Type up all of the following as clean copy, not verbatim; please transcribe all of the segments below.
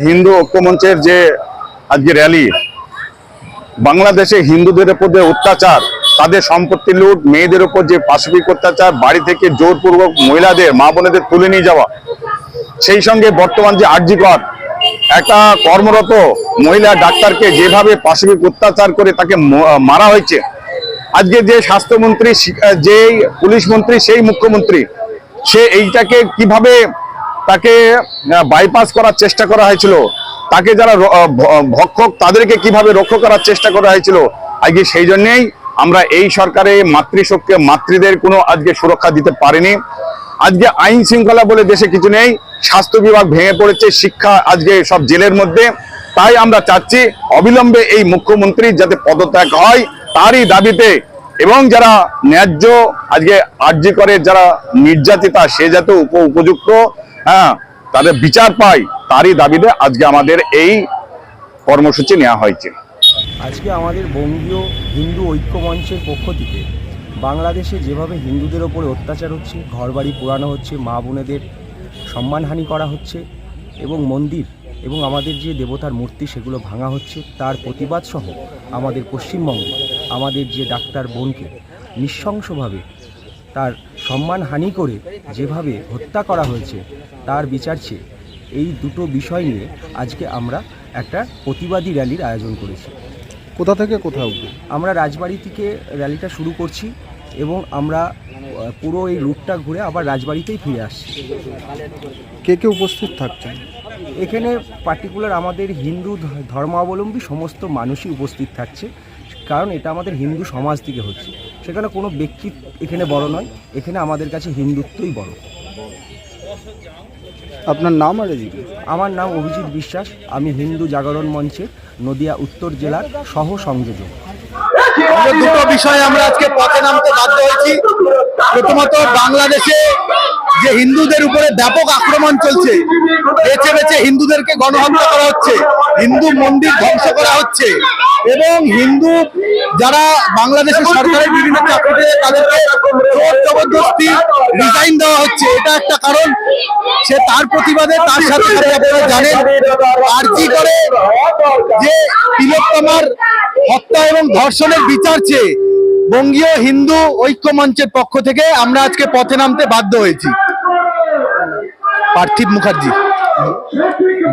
হিন্দু ঐক্যমঞ্চের যে আজকে র্যালি, বাংলাদেশে হিন্দুদের উপর যে অত্যাচার, তাদের সম্পত্তি লুট, মেয়েদের উপর যে পাশবিক অত্যাচার, বাড়ি থেকে জোরপূর্বক মহিলাদের, মা বোনেদের তুলে নিয়ে যাওয়া, সেই সঙ্গে বর্তমান যে আরজিকর একটা কর্মরত মহিলা ডাক্তারকে যেভাবে পাশবিক অত্যাচার করে তাকে মারা হয়েছে, আজকে যে স্বাস্থ্যমন্ত্রী, যেই পুলিশ মন্ত্রী, সেই মুখ্যমন্ত্রী, সে এইটাকে কিভাবে তাকে বাইপাস করার চেষ্টা করা হয়েছিল, তাকে যারা ভক্ষক তাদেরকে কিভাবে রক্ষা করার চেষ্টা করা হয়েছিল। আজকে সেই জন্যেই আমরা এই সরকারে মাতৃশক্তি, মাতৃদের কোনো আজকে সুরক্ষা দিতে পারেনি। আজকে আইন শৃঙ্খলা বলে দেশে কিছু নেই, স্বাস্থ্য বিভাগ ভেঙে পড়েছে, শিক্ষা আজকে সব জেলের মধ্যে। তাই আমরা চাচ্ছি অবিলম্বে এই মুখ্যমন্ত্রী যাতে পদত্যাগ হয়, তারই দাবিতে, এবং যারা ন্যায্য আজকে আরজি করে যারা নির্যাতিতা, সে যাতে উপযুক্ত তাদের বিচার পায়, তারই দাবিতে আজকে আমাদের এই কর্মসূচি নেওয়া হয়েছে। আজকে আমাদের বঙ্গীয় হিন্দু ঐক্য মঞ্চের পক্ষ থেকে বাংলাদেশে যেভাবে হিন্দুদের ওপরে অত্যাচার হচ্ছে, ঘরবাড়ি পোড়ানো হচ্ছে, মা বোনেদের সম্মানহানি করা হচ্ছে এবং মন্দির এবং আমাদের যে দেবতার মূর্তি সেগুলো ভাঙা হচ্ছে, তার প্রতিবাদ সহ আমাদের পশ্চিমবঙ্গে আমাদের যে ডাক্তার বোনকে নৃশংসভাবে তার সম্মানহানি করে যেভাবে হত্যা করা হয়েছে, তার বিচার চেয়ে এই দুটো বিষয় নিয়ে আজকে আমরা একটা প্রতিবাদী র্যালির আয়োজন করেছি। কোথা থেকে কোথাও? আমরা রাজবাড়ি থেকে র্যালিটা শুরু করছি এবং আমরা পুরো এই রুটটা ঘুরে আবার রাজবাড়িতেই ফিরে আসছি। কে কে উপস্থিত থাকছেন এখানে? পার্টিকুলার আমাদের হিন্দু ধর্মাবলম্বী সমস্ত মানুষই উপস্থিত থাকছে, কারণ এটা আমাদের হিন্দু সমাজ থেকে হচ্ছে। সেখানে কোনো ব্যক্তি এখানে বড় নয়, এখানে আমাদের কাছে হিন্দুত্বই বড়। আপনার নাম? আর আমার নাম অভিজিৎ বিশ্বাস, আমি হিন্দু জাগরণ মঞ্চের নদিয়া উত্তর জেলার সহ সংযোজক। দুটো বিষয়ে আমরা আজকে পথে নামতে বাধ্য হয়েছি। প্রথমত, বাংলাদেশে যে হিন্দুদের উপরে ব্যাপক আক্রমণ চলছে, বেছে বেছে হিন্দুদেরকে গণহত্যা করা হচ্ছে, হিন্দু মন্দির ধ্বংস করা হচ্ছে, এবং হিন্দু যারা বাংলাদেশের সরকারের বিভিন্ন চাকরিতে তাদেরকে জোর জবরদস্তি রিজাইন দেওয়া হচ্ছে, এটা একটা কারণ। সে তার প্রতিবাদে তার সাথে সাথে আপনারা জানেন আরজি করে যে তিলোত্তমার হত্যা এবং ধর্ষণের বিচার চেয়ে বঙ্গীয় হিন্দু ঐক্য মঞ্চের পক্ষ থেকে আমরা আজকে পথে নামতে বাধ্য হয়েছি। পার্থিব মুখার্জি,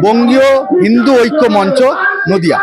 বঙ্গীয় হিন্দু ঐক্য মঞ্চ, নদিয়া।